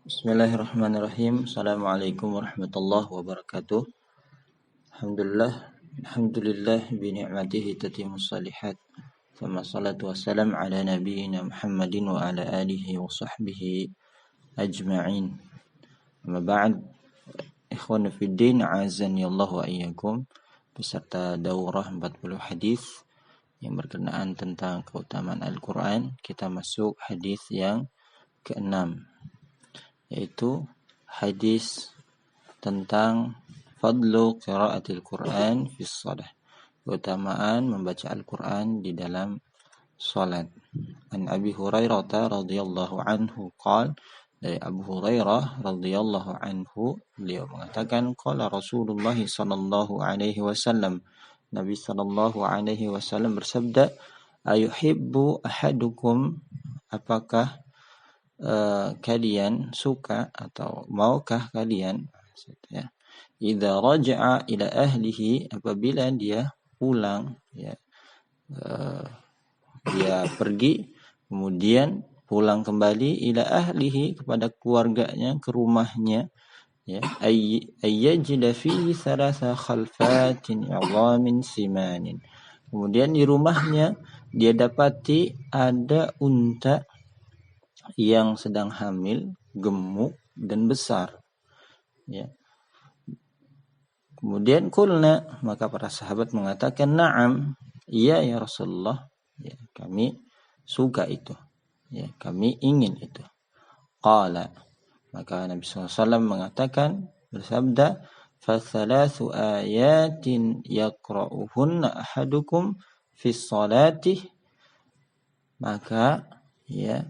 Bismillahirrahmanirrahim. Assalamualaikum warahmatullahi wabarakatuh. Alhamdulillah bi ni'matihi tatimmus shalihat. Thumma salatu wassalam ala nabiyyina Muhammadin wa ala alihi wa sahbihi ajma'in. Amma ba'd. Ikhwan fid din, a'azzani Allah wa iyyakum. Beserta daurah 40 hadis yang berkenaan tentang keutamaan Al-Qur'an, kita masuk hadis yang ke-6, yaitu hadis tentang fadlu qiraatil Quran fi shalah, keutamaan membaca Al-Quran di dalam salat. An Abi Hurairah radhiyallahu anhu qala, dari Abu Hurairah radhiyallahu anhu, beliau mengatakan, qala Rasulullah sallallahu alaihi wasallam, Nabi sallallahu alaihi wasallam bersabda, ayuhibbu ahadukum, apakah kalian suka atau maukah kalian, ya, idza raja'a ila ahlihi, apabila dia pulang, ya, dia pergi kemudian pulang kembali, ila ahlihi, kepada keluarganya, ke rumahnya, ya, ayyajida fihi thalatha khalfatin i'zamin simanin, kemudian di rumahnya dia dapati ada unta yang sedang hamil, gemuk dan besar, ya. Kemudian kulna, maka para sahabat mengatakan, na'am, iya ya Rasulullah, ya, kami suka itu, ya, kami ingin itu. Qala, maka Nabi SAW mengatakan, bersabda, fathalathu ayatin yaqra'uhunna ahadukum fi salatih, maka, ya,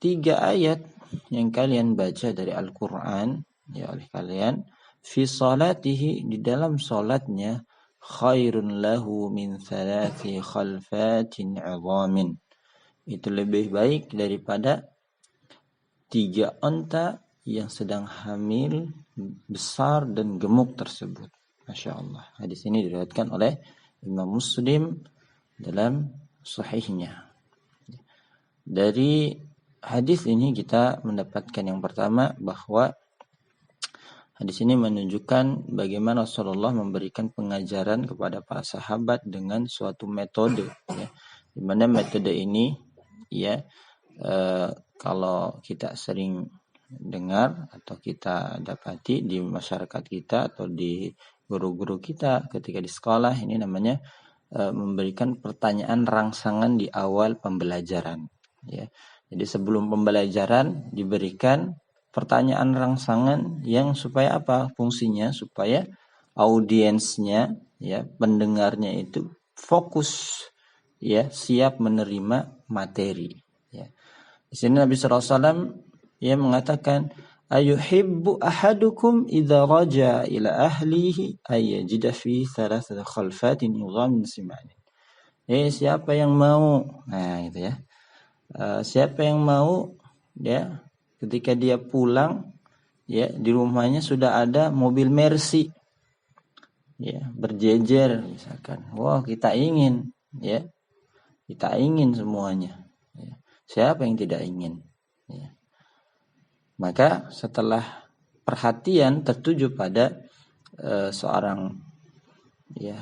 3 ayat yang kalian baca dari Al-Quran, ya, oleh kalian, fi salatihi, di dalam salatnya, khairun lahu min thalathi khalfatin 'idhamin, itu lebih baik daripada 3 unta yang sedang hamil, besar dan gemuk tersebut. Masya Allah. Hadis ini diriwayatkan oleh Imam Muslim dalam sahihnya. Dari hadis ini kita mendapatkan yang pertama, bahwa hadis ini menunjukkan bagaimana Rasulullah memberikan pengajaran kepada para sahabat dengan suatu metode, ya, di mana metode ini, ya, kalau kita sering dengar atau kita dapati di masyarakat kita atau di guru-guru kita ketika di sekolah, ini namanya memberikan pertanyaan rangsangan di awal pembelajaran, ya. Jadi sebelum pembelajaran diberikan pertanyaan rangsangan yang supaya apa? Fungsinya supaya audiensnya, ya, pendengarnya itu fokus, ya, siap menerima materi, ya. Di sini Nabi SAW, ya, mengatakan, ayuhibbu ahadukum idza raja ila ahlihi ayyajida fi thalathati khalfatin idhamin simanin. Siapa yang mau, nah gitu ya. Siapa yang mau, ya, ketika dia pulang, ya, di rumahnya sudah ada mobil Mercy, ya, berjejer misalkan. Wah, kita ingin, ya, kita ingin semuanya, ya. Siapa yang tidak ingin, ya. Maka setelah perhatian tertuju pada seorang, ya,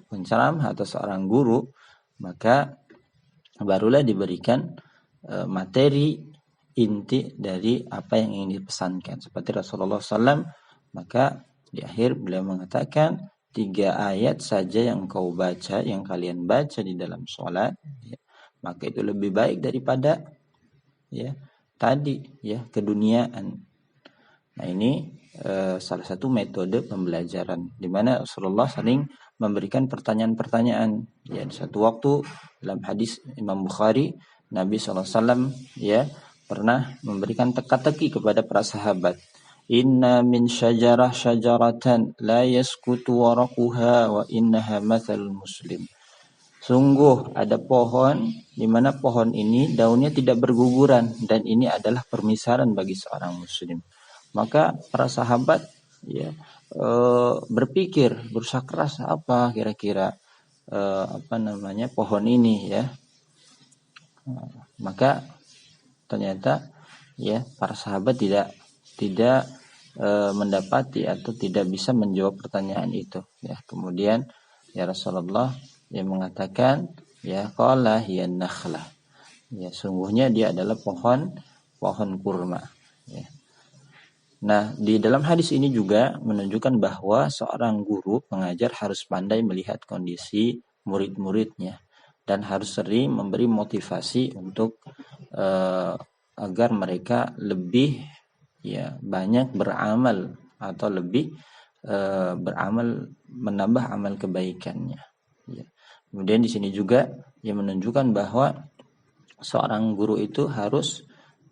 penceramah atau seorang guru, maka barulah diberikan materi inti dari apa yang ingin dipesankan. Seperti Rasulullah SAW, maka di akhir beliau mengatakan, 3 ayat saja yang kau baca, yang kalian baca di dalam sholat, ya, maka itu lebih baik daripada, ya, tadi, ya, keduniaan. Nah, ini salah satu metode pembelajaran di mana Rasulullah sering memberikan pertanyaan-pertanyaan, ya. Di satu waktu dalam hadis Imam Bukhari, Nabi SAW, ya, pernah memberikan teka-teki kepada para sahabat. Inna min syajaratan la yaskutu waraquha wa innaha mathalul muslim. Sungguh ada pohon di mana pohon ini daunnya tidak berguguran, dan ini adalah permisalan bagi seorang muslim. Maka para sahabat, ya, berpikir, berusaha keras, apa kira-kira pohon ini, ya. Maka ternyata, ya para sahabat tidak mendapati atau tidak bisa menjawab pertanyaan itu, ya. Kemudian ya Rasulullah yang mengatakan, ya qala hiya nakhlah, ya sungguhnya dia adalah pohon kurma, ya. Nah, di dalam hadis ini juga menunjukkan bahwa seorang guru pengajar harus pandai melihat kondisi murid-muridnya dan harus sering memberi motivasi untuk agar mereka lebih, ya, banyak beramal atau lebih beramal, menambah amal kebaikannya, ya. Kemudian di sini juga yang menunjukkan bahwa seorang guru itu harus,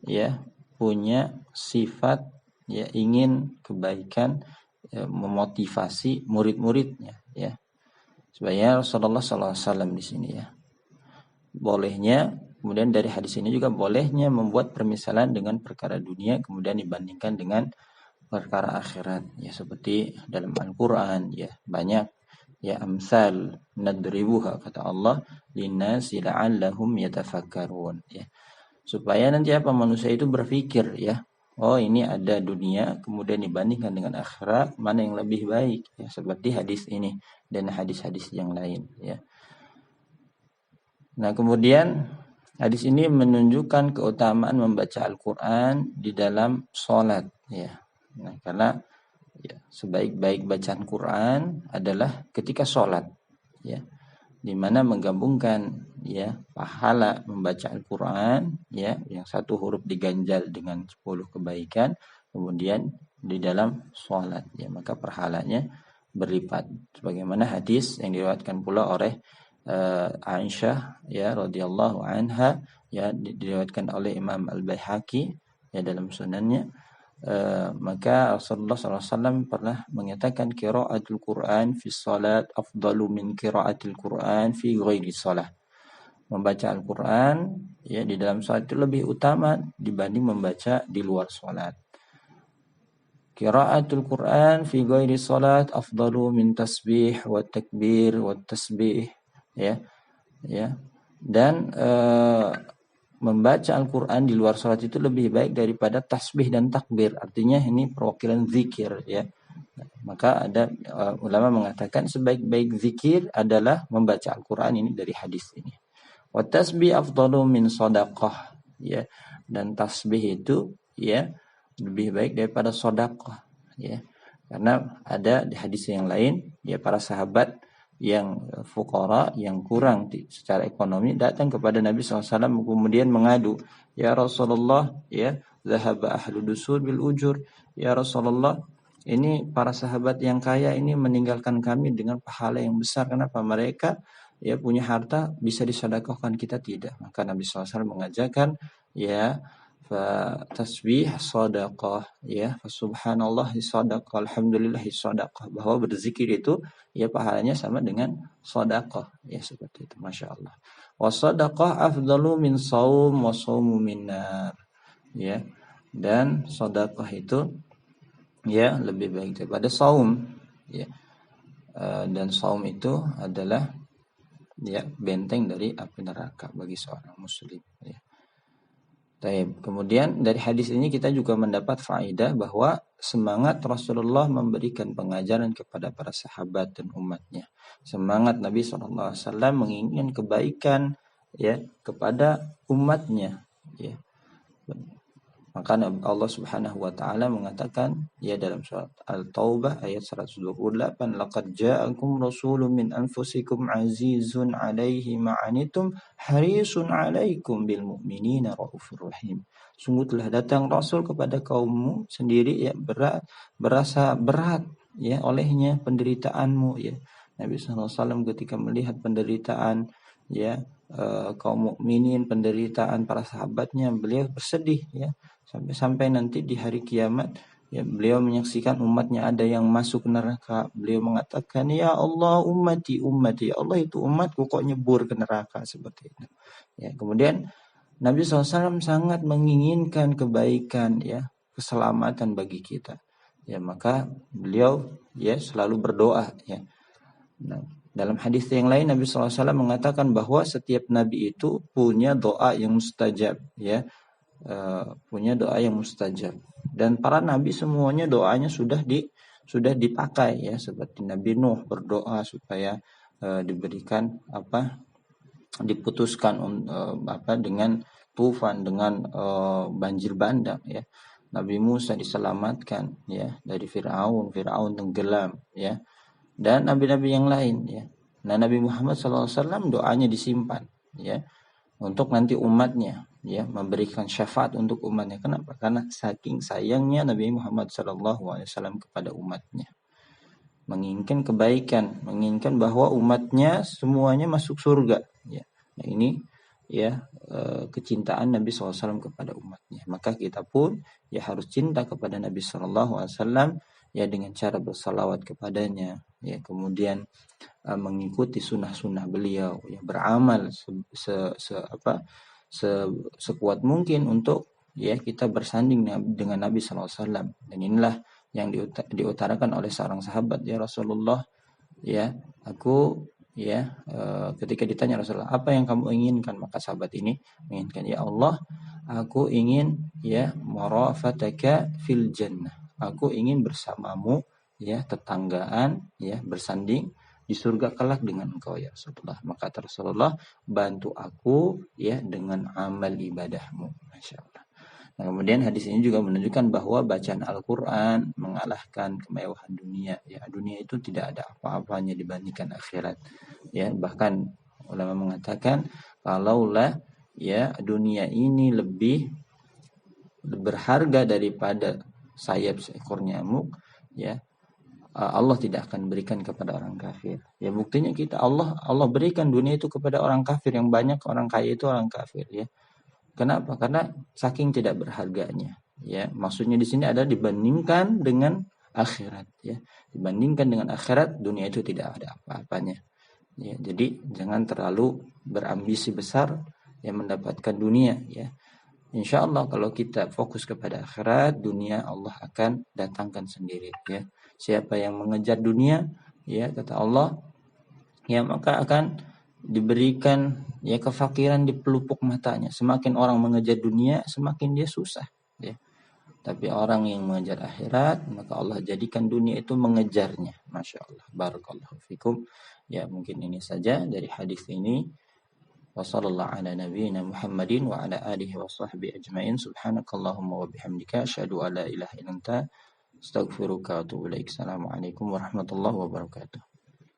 ya, punya sifat, ya, ingin kebaikan, ya, memotivasi murid-muridnya, ya. Sebenarnya Rasulullah SAW di sini, ya, bolehnya, kemudian dari hadis ini juga bolehnya membuat permisalan dengan perkara dunia kemudian dibandingkan dengan perkara akhirat, ya, seperti dalam Al-Qur'an, ya, banyak, ya, amsal nadribuha, kata Allah, linnasi la'allahum yatafakkarun, ya, supaya nanti apa, manusia itu berpikir, ya, oh ini ada dunia kemudian dibandingkan dengan akhirat, mana yang lebih baik, ya, seperti hadis ini dan hadis-hadis yang lain, ya. Nah, kemudian hadis ini menunjukkan keutamaan membaca Al-Qur'an di dalam sholat, ya. Nah, karena, ya, sebaik-baik bacaan Quran adalah ketika sholat, ya, di mana menggabungkan, ya, pahala membaca Al-Quran, ya, yang satu huruf diganjal dengan 10 kebaikan, kemudian di dalam sholat, ya, maka pahalanya berlipat. Sebagaimana hadis yang diriwayatkan pula oleh Aisyah, ya, radhiyallahu anha, ya, diriwayatkan oleh Imam Al-Baihaqi, ya, dalam sunannya. Maka Rasulullah SAW pernah mengatakan qiraatul Quran fi salat afdalu min qiraatil Quran fi ghairi salat. Membaca Al-Quran, ya, di dalam salat itu lebih utama dibanding membaca di luar salat. Qiraatul Quran fi ghairi salat afdalu min tasbih wa takbir wa tasbih, ya, ya. Dan membaca Al-Quran di luar sholat itu lebih baik daripada tasbih dan takbir. Artinya ini perwakilan zikir, ya. Maka ada ulama mengatakan sebaik-baik zikir adalah membaca Al-Quran, ini dari hadis ini. Wa tasbih afdalu min shadaqah, ya. Dan tasbih itu, ya, lebih baik daripada shadaqah, ya. Karena ada di hadis yang lain, ya, para sahabat yang fuqara, yang kurang secara ekonomi, datang kepada Nabi SAW kemudian mengadu, ya Rasulullah, ya, zahaba ahlu dusur bil ujur, ya Rasulullah, ini para sahabat yang kaya ini meninggalkan kami dengan pahala yang besar, kenapa mereka, ya, punya harta bisa disedekahkan, kita tidak? Maka Nabi SAW mengajarkan, ya, tasbih sadaqah, ya, subhanallah sadaqah, alhamdulillah sadaqah, bahwa berzikir itu, ya, pahalanya sama dengan sadaqah, ya, seperti itu. Masya Allah. Wa sadaqah afdalu min saum wa saumu min nar, ya. Dan sadaqah itu, ya, lebih baik daripada saum, ya. Dan saum itu adalah, ya, benteng dari api neraka bagi seorang muslim, ya. Taib. Kemudian dari hadis ini kita juga mendapat faedah bahwa semangat Rasulullah memberikan pengajaran kepada para sahabat dan umatnya. Semangat Nabi SAW menginginkan kebaikan, ya, kepada umatnya, ya. Maka Allah Subhanahu wa taala mengatakan, ya, dalam surat Al-Taubah ayat 128, laqad ja'akum rasulun min anfusikum azizun 'alaihi ma 'anittum harisun 'alaikum bil mu'minina raufur rahim. Sungguh telah datang rasul kepada kaummu sendiri, ya, berasa berat, ya, olehnya penderitaanmu, ya. Nabi SAW ketika melihat penderitaan, ya, kaum mukminin, penderitaan para sahabatnya, beliau bersedih, ya. Sampai nanti di hari kiamat, ya, beliau menyaksikan umatnya ada yang masuk neraka. Beliau mengatakan, ya Allah, ummati, ya Allah, itu umatku kok nyebur ke neraka, seperti itu, ya. Kemudian Nabi SAW sangat menginginkan kebaikan, ya, keselamatan bagi kita, ya. Maka beliau, ya, selalu berdoa, ya. Nah, dalam hadis yang lain Nabi SAW mengatakan bahwa setiap nabi itu punya doa yang mustajab, ya. punya doa yang mustajab. Dan para nabi semuanya doanya sudah dipakai ya, seperti Nabi Nuh berdoa supaya diberikan diputuskan dengan tufan, dengan banjir bandang ya. Nabi Musa diselamatkan ya dari Firaun tenggelam ya, dan nabi-nabi yang lain ya. Nah, Nabi Muhammad SAW doanya disimpan ya untuk nanti umatnya ya, memberikan syafaat untuk umatnya. Kenapa? Karena saking sayangnya Nabi Muhammad SAW kepada umatnya, menginginkan kebaikan, menginginkan bahwa umatnya semuanya masuk surga ya. Nah, ini ya kecintaan Nabi SAW kepada umatnya. Maka kita pun ya harus cinta kepada Nabi SAW ya, dengan cara bersalawat kepadanya ya, kemudian mengikuti sunnah-sunnah beliau ya, beramal sekuat mungkin untuk ya kita bersanding dengan Nabi SAW. Dan inilah yang diutarakan oleh seorang sahabat, ya Rasulullah ya, aku ya ketika ditanya Rasulullah, apa yang kamu inginkan? Maka sahabat ini menginginkan, ya Allah, aku ingin ya marafataka fil jannah, aku ingin bersamamu ya, tetanggaan ya, bersanding di surga kelak dengan engkau ya Rasulullah. Maka Rasulullah, bantu aku ya dengan amal ibadahmu. Masya Allah. Nah, kemudian hadis ini juga menunjukkan bahwa bacaan Al-Quran mengalahkan kemewahan dunia. Ya, dunia itu tidak ada apa-apanya dibandingkan akhirat. Ya, bahkan ulama mengatakan kalaulah ya dunia ini lebih berharga daripada sayap seekor nyamuk, ya Allah tidak akan berikan kepada orang kafir. Ya, buktinya kita Allah berikan dunia itu kepada orang kafir, yang banyak orang kaya itu orang kafir ya. Kenapa? Karena saking tidak berharganya. Ya, maksudnya di sini adalah dibandingkan dengan akhirat. Ya, dibandingkan dengan akhirat, dunia itu tidak ada apa-apanya. Ya, jadi jangan terlalu berambisi besar yang mendapatkan dunia. Ya, insya Allah kalau kita fokus kepada akhirat, dunia Allah akan datangkan sendiri. Ya, siapa yang mengejar dunia, ya kata Allah, ya maka akan diberikan ya kefakiran di pelupuk matanya. Semakin orang mengejar dunia, semakin dia susah ya. Tapi orang yang mengejar akhirat, maka Allah jadikan dunia itu mengejarnya. Masya Allah. Barakallahu fikum. Ya, mungkin ini saja dari hadis ini. Wassallallahu ala nabiyyina Muhammadin wa ala alihi wa sahbihi ajma'in. Subhanakallahumma wa bihamdika asyhadu an la ilaha illa anta astaghfiruka wa atubu ilaik. Assalamualaikum warahmatullahi wabarakatuh.